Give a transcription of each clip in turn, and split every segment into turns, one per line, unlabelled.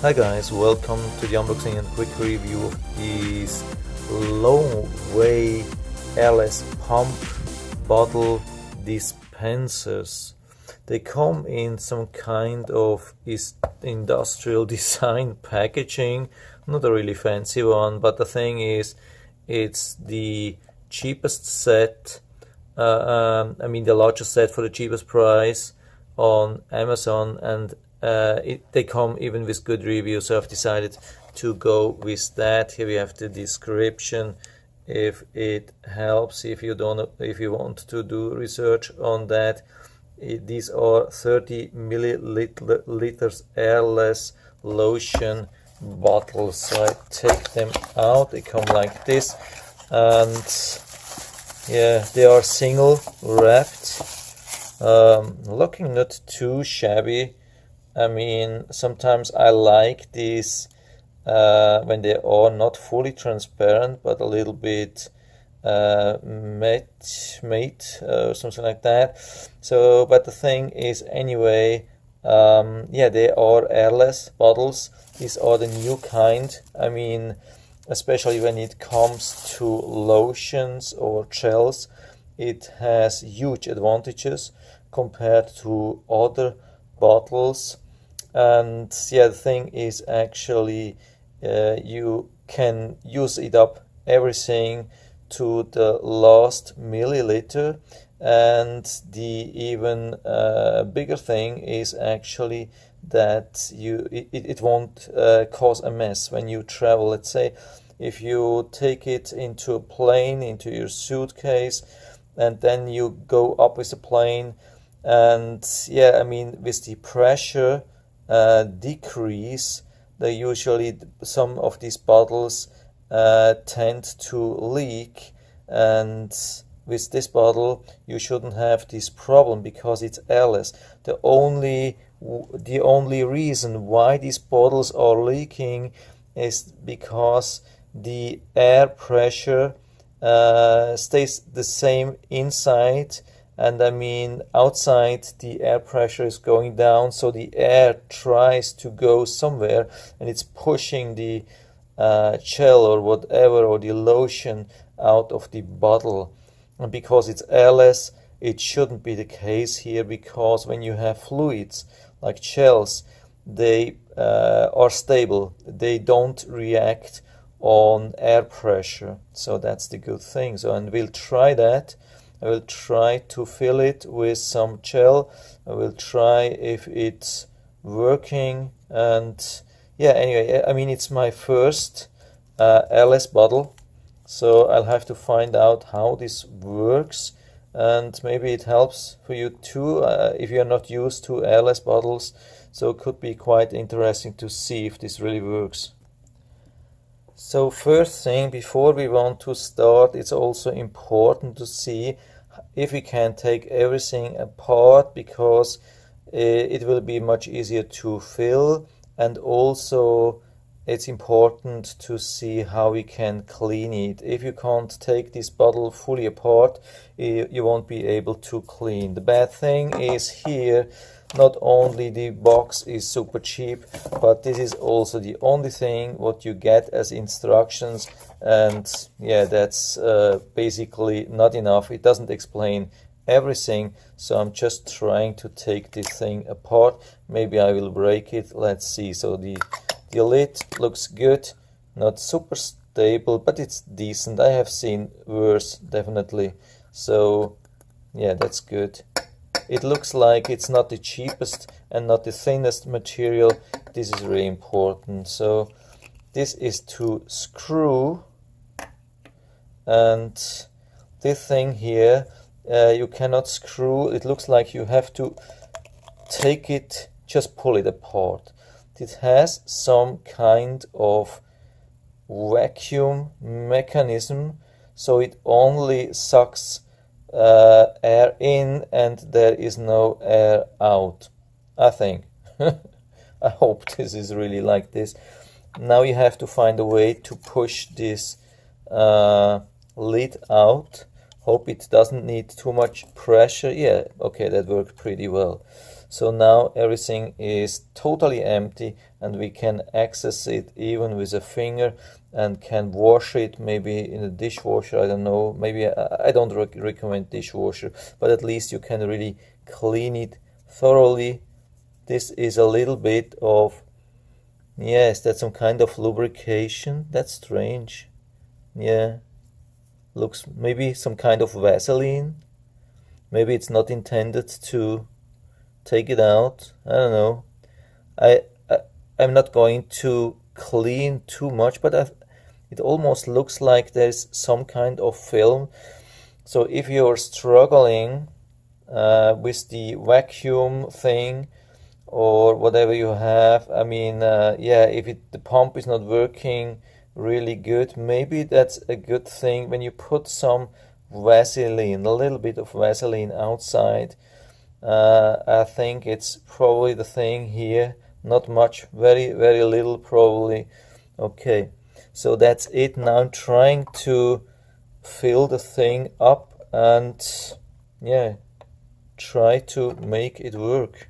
Hi guys, welcome to the unboxing and quick review of these LONGWAY Airless pump bottle dispensers. They come in some kind of industrial design packaging, not a really fancy one, but the thing is, it's the cheapest set, the largest set for the cheapest price on Amazon, and they come even with good reviews, so I've decided to go with that. Here we have the description if it helps, if you want to do research on that. These are 30 milliliters airless lotion bottles. So I take them out, they come like this, and yeah, they are single wrapped, looking not too shabby. I mean, sometimes I like these when they are not fully transparent but a little bit matte, something like that. So, but the thing is, anyway, yeah, they are airless bottles. These are the new kind. I mean, especially when it comes to lotions or gels, it has huge advantages compared to other bottles. And yeah, the thing is, actually you can use it up everything to the last milliliter, and the even bigger thing is actually that it won't cause a mess when you travel. Let's say if you take it into a plane, into your suitcase, and then you go up with the plane, and yeah, I mean, with the pressure decrease, some of these bottles tend to leak, and with this bottle you shouldn't have this problem because it's airless. The only reason why these bottles are leaking is because the air pressure stays the same inside, and I mean, outside the air pressure is going down, so the air tries to go somewhere and it's pushing the gel or whatever, or the lotion, out of the bottle. And because it's airless, it shouldn't be the case here, because when you have fluids like gels, they are stable, they don't react on air pressure. So that's the good thing. So, and we'll try that. I will try to fill it with some gel. I will try if it's working. And yeah, anyway, I mean, it's my first airless bottle, so I'll have to find out how this works, and maybe it helps for you too if you're not used to airless bottles. So it could be quite interesting to see if this really works. So first thing, before we want to start, it's also important to see if we can take everything apart, because it will be much easier to fill, and also it's important to see how we can clean it. If you can't take this bottle fully apart, you won't be able to clean. The bad thing is here, not only the box is super cheap, but this is also the only thing what you get as instructions, and yeah, that's basically not enough. It doesn't explain everything, so I'm just trying to take this thing apart. Maybe I will break it, let's see. So the lid looks good, not super stable, but it's decent. I have seen worse, definitely. So yeah, that's good. It looks like it's not the cheapest and not the thinnest material. This is really important. So this is to screw, and this thing here, you cannot screw. It looks like you have to take it, just pull it apart. It has some kind of vacuum mechanism, so it only sucks air in and there is no air out, I think. I hope this is really like this. Now you have to find a way to push this lid out. Hope it doesn't need too much pressure. Yeah, okay, that worked pretty well. So now everything is totally empty and we can access it even with a finger and can wash it maybe in a dishwasher. I don't know, maybe I don't recommend dishwasher, but at least you can really clean it thoroughly. This is a little bit of, yes, that's some kind of lubrication. That's strange. Yeah, looks maybe some kind of Vaseline. Maybe it's not intended to take it out. I don't know. I'm not going to clean too much, but it almost looks like there's some kind of film. So if you're struggling with the vacuum thing or whatever you have, I mean, yeah, if the pump is not working really good, maybe that's a good thing when you put some Vaseline, a little bit of Vaseline outside. I think it's probably the thing here. Not much, very little probably. Okay, so that's it. Now I'm trying to fill the thing up and yeah, try to make it work.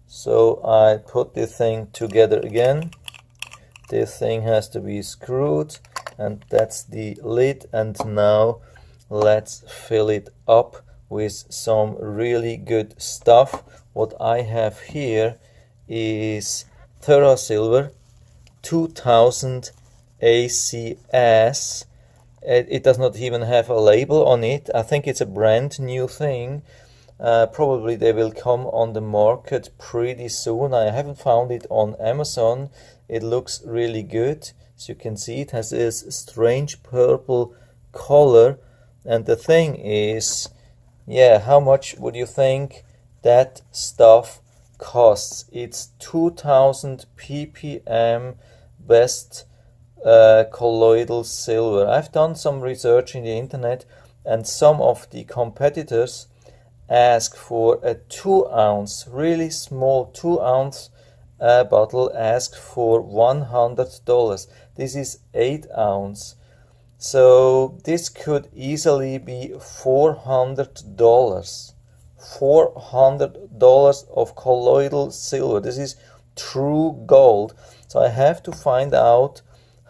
So I put the thing together again. This thing has to be screwed and that's the lid, and now let's fill it up with some really good stuff. What I have here is TerraSilver 2000 ACS. It does not even have a label on it. I think it's a brand new thing. Probably they will come on the market pretty soon. I haven't found it on Amazon. It looks really good. As you can see, it has this strange purple color. And the thing is, yeah, how much would you think that stuff costs? It's 2000 ppm best colloidal silver. I've done some research in the internet, and some of the competitors ask for a 2-ounce, really small 2-ounce bottle, ask for $100. This is 8-ounce. So this could easily be $400. $400 of colloidal silver. This is true gold. So I have to find out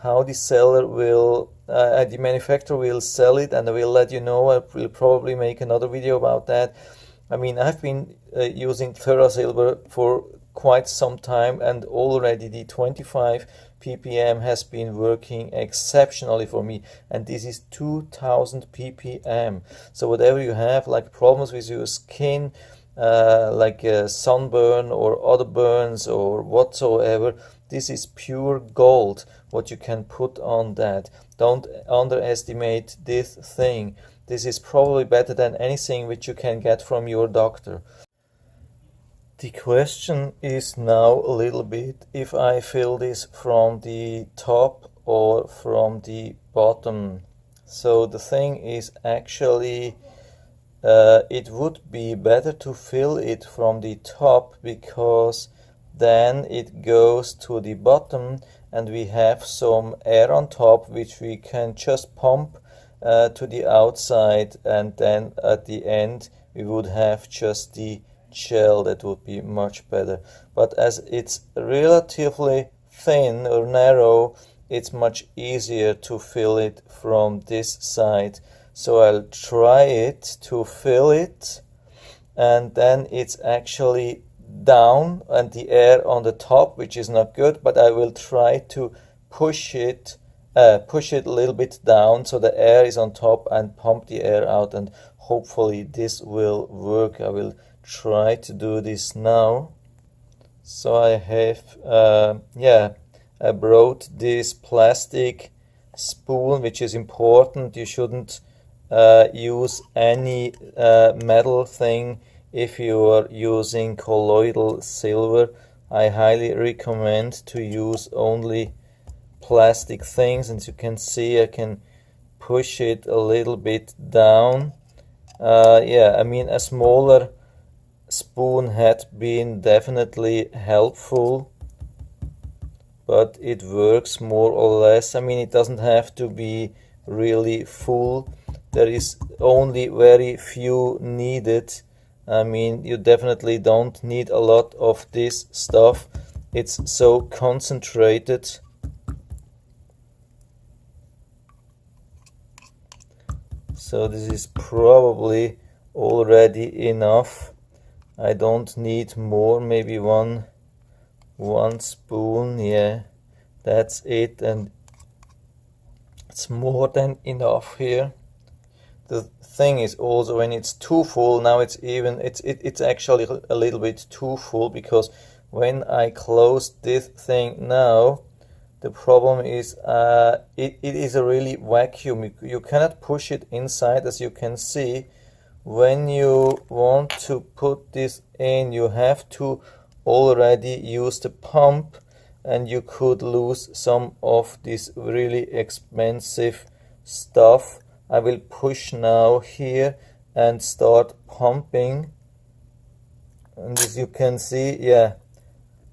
how the seller will, the manufacturer will sell it, and I will let you know. I will probably make another video about that. I mean, I've been using TerraSilver for quite some time, and already the 25 ppm has been working exceptionally for me, and this is 2000 ppm. So whatever you have, like problems with your skin, like sunburn or other burns or whatsoever, this is pure gold what you can put on that. Don't underestimate this thing. This is probably better than anything which you can get from your doctor. The question is now a little bit if I fill this from the top or from the bottom. So the thing is actually it would be better to fill it from the top, because then it goes to the bottom and we have some air on top which we can just pump to the outside, and then at the end we would have just the gel. That would be much better. But as it's relatively thin or narrow, it's much easier to fill it from this side. So I'll try it to fill it, and then it's actually down and the air on the top, which is not good, but I will try to push it a little bit down so the air is on top and pump the air out, and hopefully this will work. I will try to do this now. So I have I brought this plastic spoon, which is important. You shouldn't use any metal thing if you are using colloidal silver. I highly recommend to use only plastic things. And as you can see, I can push it a little bit down. I mean, a smaller spoon had been definitely helpful, but it works more or less. I mean, it doesn't have to be really full. There is only very few needed. I mean, you definitely don't need a lot of this stuff. It's so concentrated. So this is probably already enough. I don't need more, maybe one spoon. Yeah, that's it, and it's more than enough here. The thing is also, when it's too full, now it's actually a little bit too full, because when I close this thing now, the problem is it is a really vacuum. You cannot push it inside, as you can see. When you want to put this in, you have to already use the pump, and you could lose some of this really expensive stuff. I will push now here and start pumping, and as you can see, yeah,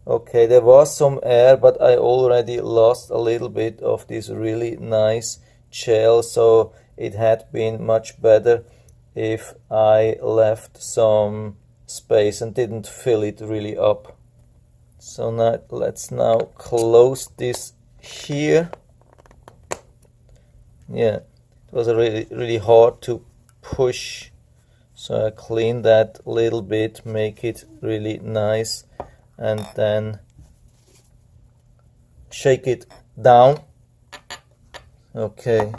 okay, there was some air, but I already lost a little bit of this really nice gel, so it had been much better if I left some space and didn't fill it really up. So now let's close this here. Yeah, it was really hard to push, so I clean that a little bit, make it really nice, and then shake it down. Okay,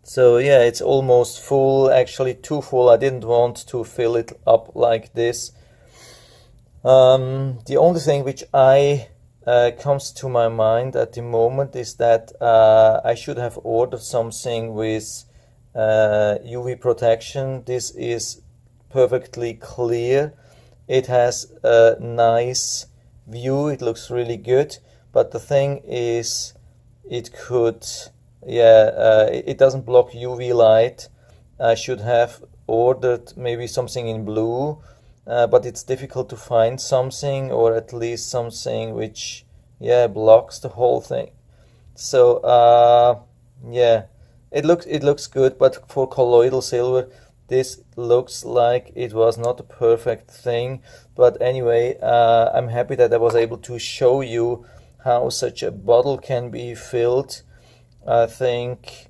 so yeah, it's almost full, actually too full. I didn't want to fill it up like this. The only thing which comes to my mind at the moment is that I should have ordered something with UV protection. This is perfectly clear. It has a nice view, it looks really good, but the thing is, it doesn't block UV light. I should have ordered maybe something in blue, but it's difficult to find something, or at least something which blocks the whole thing. So yeah, it looks good, but for colloidal silver this looks like it was not a perfect thing. But anyway, I'm happy that I was able to show you how such a bottle can be filled. I think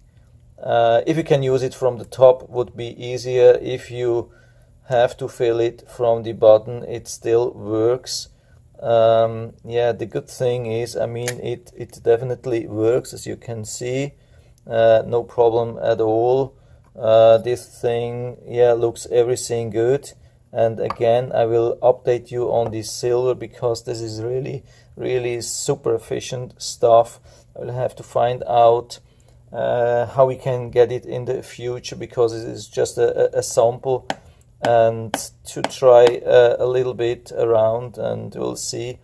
if you can use it from the top would be easier. If you have to fill it from the bottom, it still works. Yeah, the good thing is, I mean, it definitely works, as you can see. No problem at all. This thing, yeah, looks everything good. And again, I will update you on the silver, because this is really super efficient stuff. I will have to find out how we can get it in the future, because it is just a sample, and to try a little bit around, and we'll see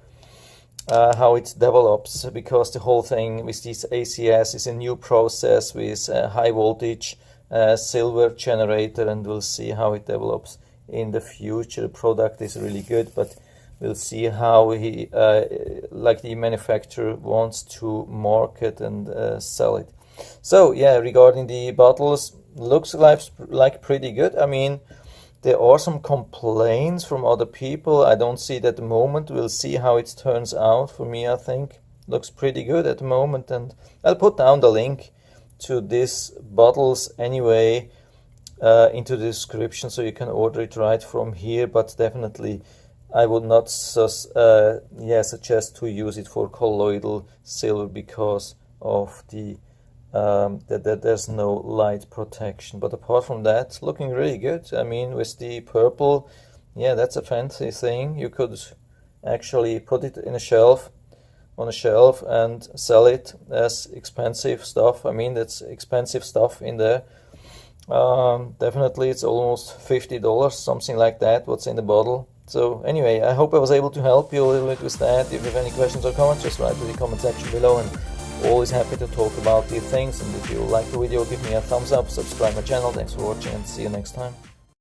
how it develops, because the whole thing with this ACS is a new process with high voltage silver generator, and we'll see how it develops in the future. The product is really good, but we'll see how he like the manufacturer wants to market and sell it. So yeah, regarding the bottles, looks like pretty good. I mean, there are some complaints from other people. I don't see it at the moment. We'll see how it turns out. For me, I think looks pretty good at the moment, and I'll put down the link to these bottles anyway into the description, so you can order it right from here. But definitely I would not suggest to use it for colloidal silver, because of the that there's no light protection. But apart from that, looking really good. I mean, with the purple, yeah, that's a fancy thing. You could actually put it in a shelf, on a shelf, and sell it as expensive stuff. I mean, that's expensive stuff in there. Definitely it's almost $50, something like that, what's in the bottle. So anyway, I hope I was able to help you a little bit with that. If you have any questions or comments, just write to the comment section below, and always happy to talk about these things. And if you like the video, give me a thumbs up, subscribe my channel. Thanks for watching, and see you next time.